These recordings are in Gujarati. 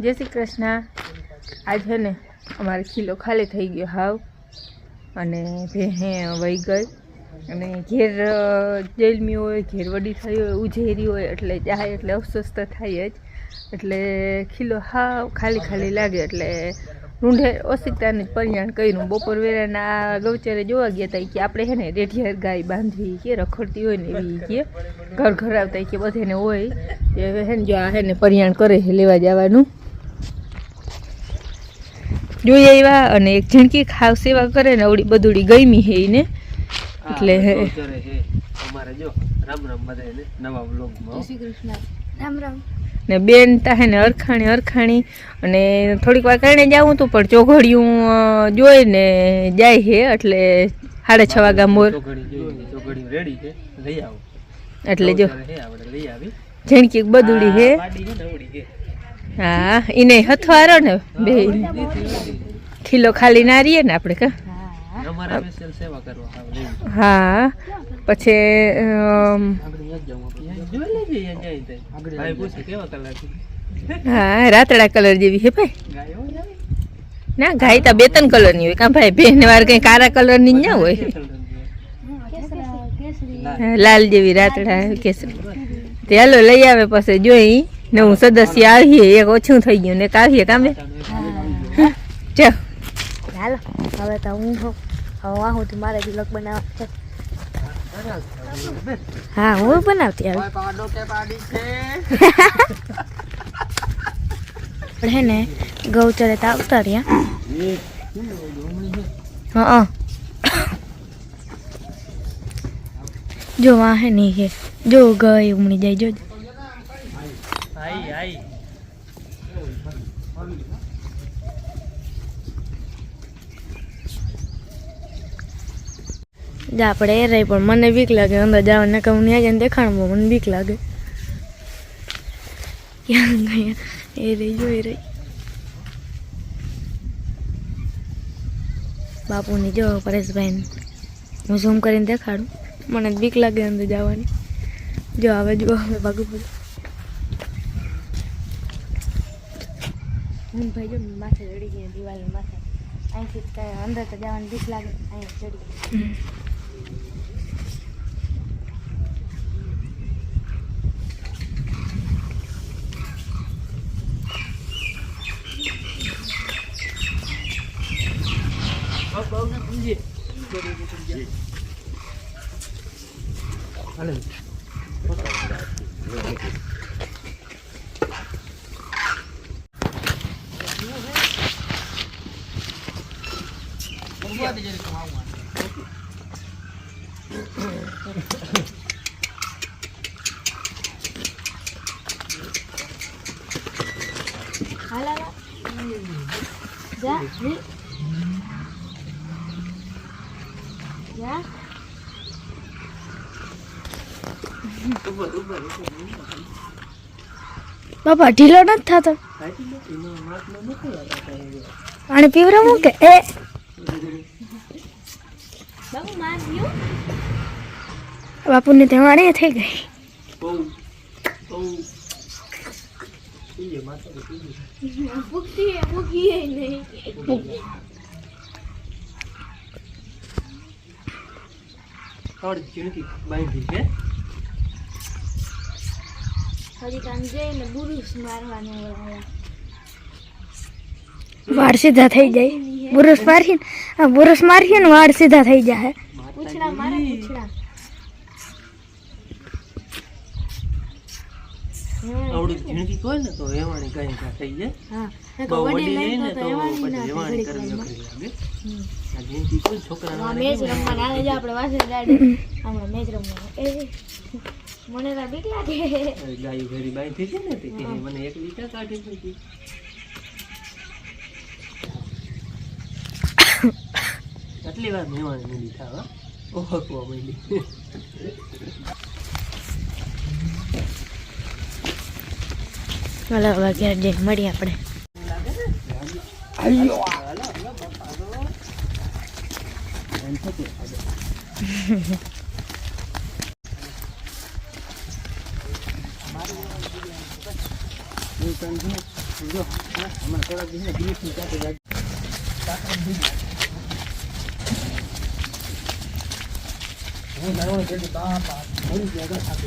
जय श्री कृष्ण। आज है ने अमारे खिलो खाली थी गयो हाव अने भेहे वही गई अने घेर जेलमी होय घेर वडी थई होय उजेरी होय एटले जाय एटले अफसोस तो थाय ज एटले खिलो हाव खाली खाली लागे एटले रूंढे ओसिकताने परियाण कर्युं। बपोर वेळाना गौचरे जोवा गया था कि आपणे है ने रेढिया गाय बांधवी के रखड़ती होय ने एवी के घर घर आवता के बधाने होय ए है ने जो आ है ने परियाण करे लेवा जवानुं जोई आव्या अने एक झणकी खाव सेवा करे ने अवडी बदुडी गईमी है ईने એટલે અમારે જો રામ રામ બધાને નવા વ્લોગમાં જય શ્રી કૃષ્ણ રામ રામ ને બેન તા હે ને અરખાણી અને થોડીક વાર કરીને જાવું તો પણ ચોઘડિયું જોઈને જાય હે એટલે 6:30 વાગ્યા મોર ચોઘડિયું રેડી છે લઈ આવો એટલે જો હે આપણે લઈ આવી ઝણકી બદુડી હે પાડી ને નવડી હે હા ઈને હથવારો ને બે કિલો ખાલી ના રીએ ને આપણે કા અમારા સ્પેશિયલ સેવા કરવા આવે હા પછી हाँ रातड़ा कलर जेवी है भाई ना गाय तो बे तीन कलर नहीं हो भाई बेन वार कहीं कारा कलर नहीं ना हो लाल जेवी रातड़ा केसरी ते हालो लई आवे पछी जोई नवुं सदस्य आवीए एक ओछुं थई गयुं ने कावीए कामे चल हालो हवे तो हूँ हवा हूँ तुम्हारे ब्लॉग बनावा छे हाँ वो बनाती है है ने गौचरे तो आवता रहा हाँ जो वहाँ है नहीं है जो गई उमड़ी जाए जो आई આપણે એ રહી પણ મને બીક લાગે અંદર જાવ ને કહું ત્યાં જઈને દેખાણમાં મને બીક લાગે ક્યાં ગયા એ રહી જોઈ રહી બાપુની જો પરેશભાઈ હું ઝૂમ કરીને દેખાડું મને બીક લાગે અંદર જવાની જો હવે જો હવે ભાગવું પડે હું ભાઈ જો માથે ચડી ગઈ દિવાલ માથે અહીંથી કાંઈ અંદર તો જવાની બીક લાગે અહીં ચડી बाबा ढीलो न था तो पानी पीवरा मुके ए बाबू मार दियो बापू ने तेवाड़ी थे गई ये माता बुकी है नहीं और जिनकी बांधी है हरी कांजे ने बुरुस मारवाने वाला वाड़ सीधा થઈ જાય बुरुस मारी ने वाड़ सीधा થઈ જાય પૂછડા મારે પૂછડા આવડી જીણકી કોઈ ને તો એવાણી કઈ કા થઈ જાય હા તો વડી લઈને તો એવાણી કરવી લાગે આ જીણકી કોઈ છોકરાનો મેચ રમવા આવે જો આપણે વાસે ગાડી આમાં મેચ રમવા એ મને તો બીક લાગે ગાયું ઘરી બાંધી છે ને તે મને એક લીટા કાઢી દીધી આટલી વાર મેવાણી નહીં દીધા ઓહો કો બોલી વાલા વાગ્યા જે મળી આપણે આયો જો હમણાં થોડાક દિવસને બીજની સાથે હું જાણવાનું કે બાપા થોડી જગ્યા સાથે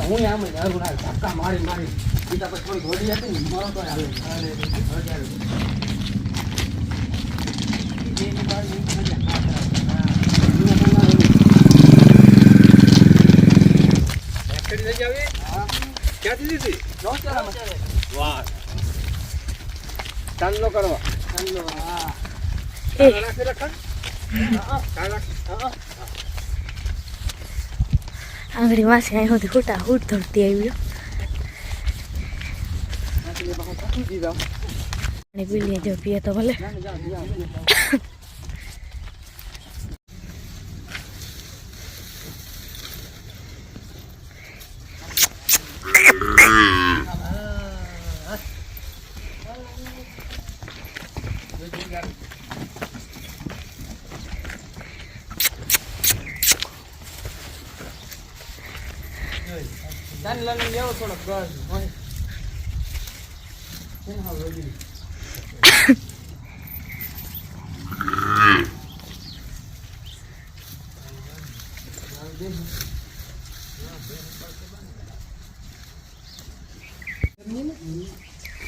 હું આમ જ હારું ના ધક્કા મારી બીજા પછી થોડી ઘોડી હતી ને મારો તો હાલે ક્યાંથી લીધી વાહ ચાંદલો કરવા ચાંદલો હા રાખી રખા આંગળી માસે અહીં સુધી હુટા હુટ ધરતી આવ્યો અને પીલીએ જો પીએ તો ભલે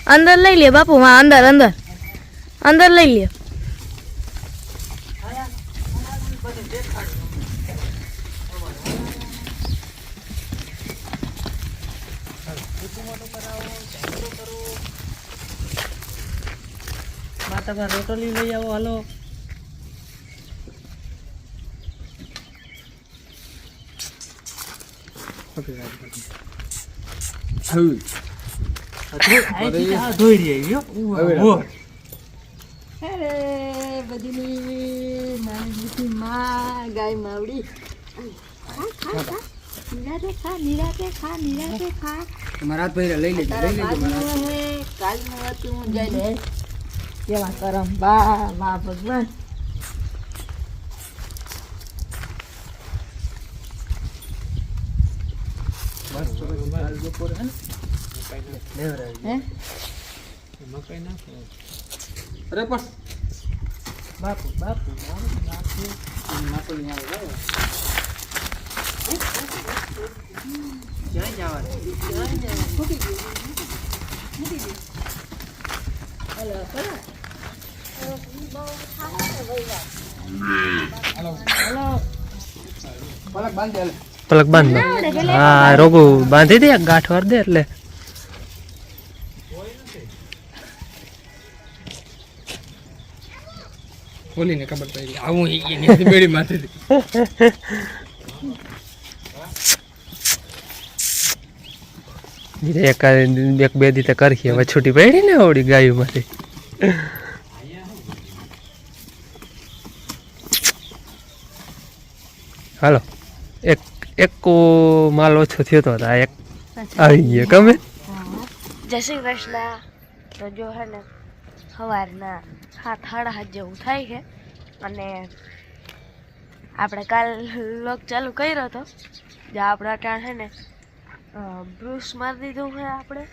અંદર લઈ લે બાપુ હા અંદર અંદર અંદર લઈ લે માતા રોટલી લઈ આવો હાલો ધોઈ રહી અરે બધી મારી માં ગાય માવડી નિરાતે ખા નિરાતે ખા નિરાતે ખા મારા ભાઈ લઈ લેજો કાલનું હતું હું જઈ લે કેવા કરમ બા બા ભગવાન મકાઈ નાખો અરે પણ બાપુ બાપુ ક્યાં જવાનું પલક બાંધ હા રોગો બાંધી દે ગાંઠ વાર દે એટલે ખોલીને ખબર પડી આવું બેડી માથે એક બે દી કરખી હવે છૂટી પડી ને આવડી ગાયું માંથી હાલો એક માલ ઓછો થયો તો આ એક આવી ગયો ગમે જય શ્રી કૃષ્ણ તો જો હે ને સવારના 7:30 જેવું થાય છે અને આપણે કાલ લોક ચાલુ કર્યો હતો જે આપણે અટાણ છે ને બ્રુશ મારી દીધું છે આપણે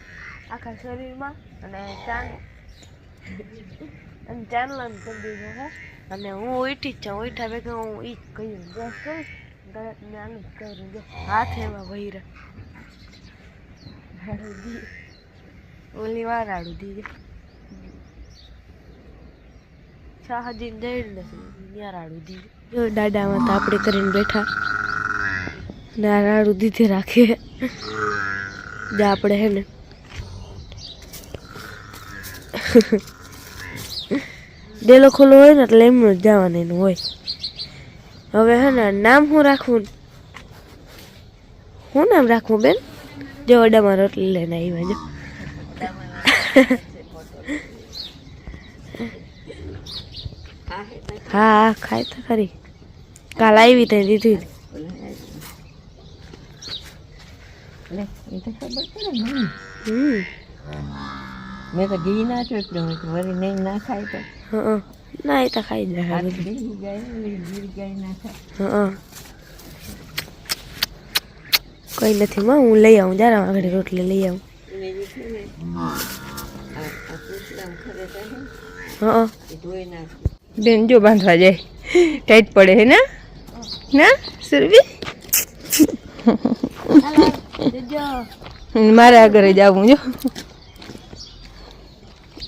આખા શરીરમાં અને ચાંદલન કરી દીધું છે અને હું ઉઠી જ છું ઉઠા ભેગા હું ઈ જ કહ્યું બ્રશ કરીશ ગળાને આનું જ કર્યું જો હાથ એમાં વહીરા રાડું દી ઓલી વાર રાડું દીધે શાહજીને જઈ નથી ત્યાં રાડું દીધું જો દાદામાં તો આપણે કરીને બેઠા ને આ રાડું દીધે રાખીએ જે આપણે હે ને ડેલો ખોલો હોય ને એટલે એમનું જ જવાનું હોય હવે હે ને નામ શું રાખવું શું નામ રાખવું બેન જો અડામાં રોટલી લઈને આવ્યા જો હા ખાય તો ખરી કાલ આવી તે દીધી મેં તો ઘી નાખ્યું એટલે વળી નહીં ના ખાય તો ના એ તો ખાઈ જાય કઈ નથી માં હું લઈ આવું જરા આગળ રોટલી લઈ આવું હા એ ધોઈ નાખું. બેન જો બાંધવા જાય ટાઈટ પડે હે ના ના સુરભી મારા ઘરે જવું જો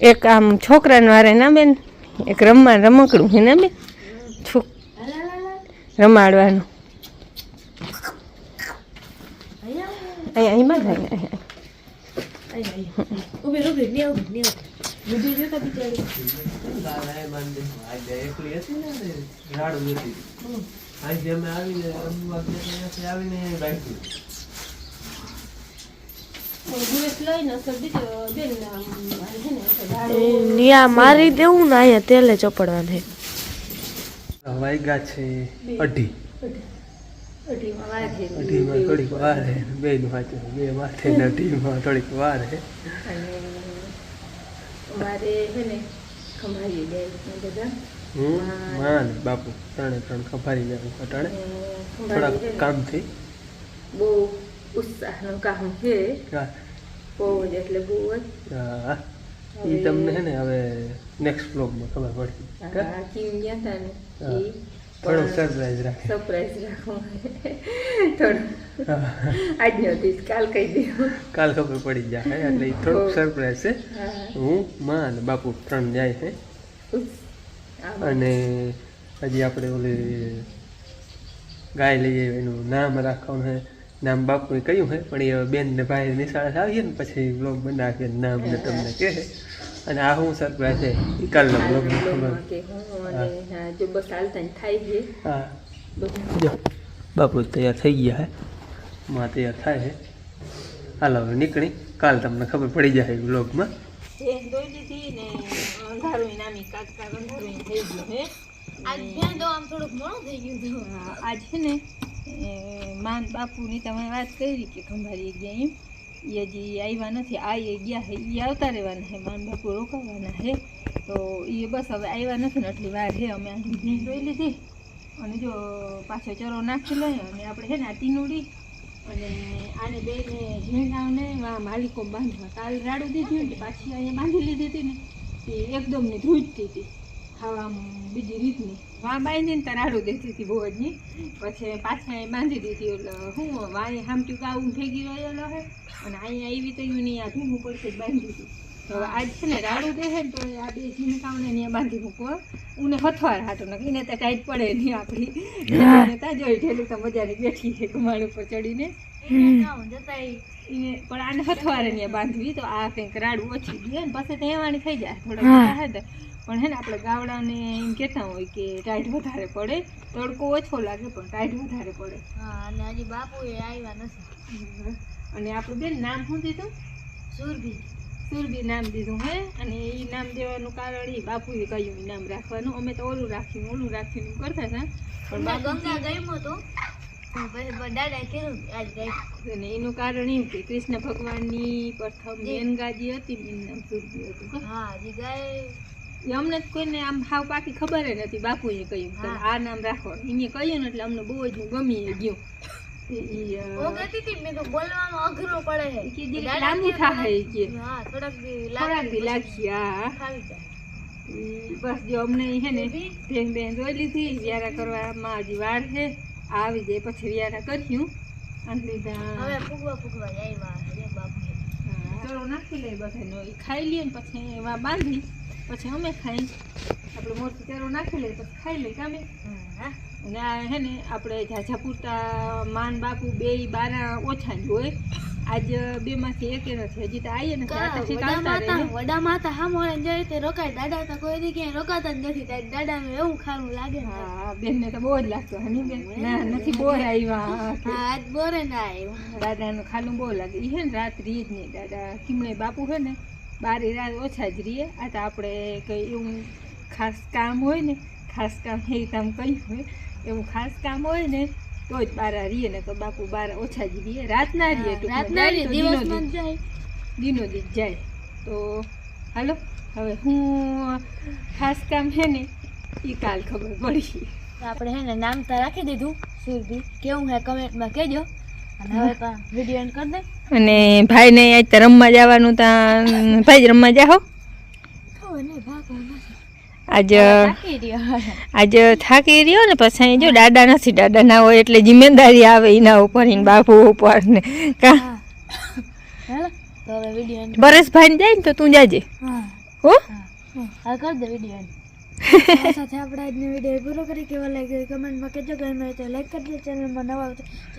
એક આમ છોકરાને વારે ના બેન એક રમકડું હે ના બેન રમાડવાનું અહીં બાંધાય નિયા મારી દેવું ને અહીંયા તેલે ચોપડવાને વાયગા છે 2:30 અઢીમાં થોડીક વાર હે બે નું વાંચે બે માથે ને અઢીમાં થોડીક વાર હે મારે છે ને ખંભાળી દે બધા માન બાપુ ત્રણે ખંભારી જાય અટાણે થોડાક કામથી બહુ ઉત્સાહનું કામ છે બહુ જ એટલે બહુ જ હા એ તમને હે ને હવે નેક્સ્ટ બ્લોગમાં ખબર પડી કેમ ગયા હતા ને એ થોડુંક સરપ્રાઈઝ રાખે સરપ્રાઈઝ રાખું થોડું આજનો દિવસ કાલ કહી દઉં કાલ ખબર પડી જાય એટલે થોડુંક સરપ્રાઈઝ છે હું માં અને બાપુ 3 જાય છે અને હજી આપણે ઓલી ગાય લઈએ એનું નામ રાખવાનું છે નામ બાપુએ કહ્યું છે પણ એ બેન ને ભાઈ નિશાળે આવીએ ને પછી બ્લોગ બનાવીએ નામ ને તમને કહે અને આ હું સરપ્રાઈઝ છે એ કાલનો બ્લોગ ખબર જો બસ હાલતા થાય છે હા જો બાપુ તૈયાર થઈ ગયા હે માં તૈયાર થાય છે હાલો હવે નીકળી કાલ તમને ખબર પડી જાય બ્લોગમાં દોઈ લીધી ને અંધારું નામી કાચકા અંધારું થઈ ગયું હે આજ બેન તો આમ થોડુંક મોડું થઈ ગયું હતું. આજ છે ને માન બાપુની તમે વાત કરી કે ખંભાળી ગયા એમ એ હજી આવ્યા નથી આ એ ગયા હે એ આવતા રહેવાના હે માન બાપુ રોકાવાના હે તો એ બસ હવે આવ્યા નથી ને એટલી વાર હે અમે અહીં ભેંસ દોઈ લીધી અને જો પાછો ચરો નાખી લઈએ અને આપણે છે ને આ ટીનુડી અને આને બેને ઝીંગાને માલિકો બાંધવા કાલ રાડું દીધી ને પાછી અહીંયા બાંધી લીધી હતી ને એ એકદમની ધ્રુજતી હતી ખાવા બીજી રીતની વાં બાંધીને તો રાડું દેતી હતી બહુ જની પછી પાછા અહીં બાંધી દીધી એટલે હું વાંય હામટ્યું કાવું થઈ ગયું રહેલો હે અને અહીંયા આવી તો નહીં આ ભીમું પડશે જ બાંધી દીધી તો આજ છે ને રાડું દે છે ને તો આ બે ઝીણકાઓને ત્યાં બાંધી મૂકો ઉને હથવાર હાટું ને એને તો ટાઈટ પડે નહીં આપણી ત્યાં જોઈ ઠેલું તો મજાની બેઠી છે કમાડ ઉપર ચડીને એને પણ આને હથવારે ત્યાં બાંધવી તો આ કંઈક રાડું ઓછી દે ને પછી તો એવાણી થઈ જાય થોડા હે પણ હે ને આપણે ગાવડાને એમ કહેતા હોય કે ટાઈટ વધારે પડે તડકો ઓછો લાગે પણ ટાઈટ વધારે પડે હા અને હજી બાપુ એ આવ્યા નથી. અને આપણું બેન નામ શું દીધું સુરભી નામ દીધું હે અને એ નામ દેવાનું કારણ એ બાપુએ કહ્યું એ નામ રાખવાનું અમે તો ઓલું રાખ્યું કરતા હતા પણ ગંગા ગયું હતું દાદા કીધું આજ ગઈ અને એનું કારણ એમ કે કૃષ્ણ ભગવાનની પ્રથમ મેનગાજી હતી એનું નામ સુરભી હતું હા હજી ગાય એ અમને કોઈને આમ હાવ પાકી ખબર નથી બાપુએ કહ્યું કે આ નામ રાખવાનું એને કહ્યું ને એટલે અમને બહુ જ ગમી ગયું બોલવામાં અઘરું પડે લાંબુ થાય કે હા થોડાક લાગી હા બસ જો અમને હે ને બેન જોઈ લીધી વ્યારા કરવામાં હજી વાર છે આવી જાય પછી વ્યારા કર્યું હવે ફૂગવા આવ્યા બાપુ ચરો નાખી લઈએ બધાનો એ ખાઈ લઈએ ને પછી એવા બાંધી પછી અમે ખાઈ આપણે મોટી ચરો નાખી લઈએ પછી ખાઈ લઈએ કામે અને આ હે ને આપણે ઝાઝા પૂરતા માન બાપુ બે બારા ઓછા જ હોય આજ બે માંથી એક નથી હજી તો આવીએ ને વડા માતા હામોળે જાય તે રોકાય દાદા તો કોઈ દી ક્યાંય રોકાતા જ નથી દાદાને એવું ખારું લાગે હા બેન ને તો બહુ જ લાગતું હની બેન ના નથી બોર આવ્યા આજ બોરે ના આવ્યો દાદાનું ખાલું બહુ લાગે એ હે ને રાત રીએ જ નહીં દાદા કિમણે બાપુ હે ને બારી રાત ઓછા જ રીએ આ તો આપણે કંઈ એવું ખાસ કામ હોય ને ખાસ કામ એ કામ કયું હોય એવું ખાસ કામ હોય ને તો જ બારા રીએ ને તો બાપુ બારા ઓછા જ રીએ રાત ના રીએ દિનો દીજ જાય તો હાલો હવે હું ખાસ કામ હે ને એ કાલ ખબર પડી આપણે હે ને નામ તો રાખી દીધું સુરભી કેવું હે કમેન્ટમાં કહેજો અને હવે તો વિડીયો એન્ડ કરી દે અને ભાઈને આજ તો રમવા જવાનું ત્યાં ભાઈ જ રમવા જાઓ આજે થાકી રહ્યો ને પછી અહીં જો દાદા નથી, દાદા ના હોય એટલે જિમ્મેદારી આવે એના ઉપર ને બાપુ ઉપર ને કા હેલો તો હવે વિડિયો પરેશભાઈ ને જાય ને તો તું જાજે હા હો આ કર દે વિડિયો સાથે આપણે આજનો વિડિયો પૂરો કરી. કેવો લાગ્યો કમેન્ટમાં કહેજો. ગમે તો લાઈક કરજો, ચેનલમાં નવા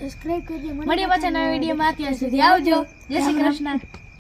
સબસ્ક્રાઇબ કરજો. મળીએ પાછા નવા વિડિયોમાં. ત્યાં સુધી આવજો. જય શ્રી કૃષ્ણ.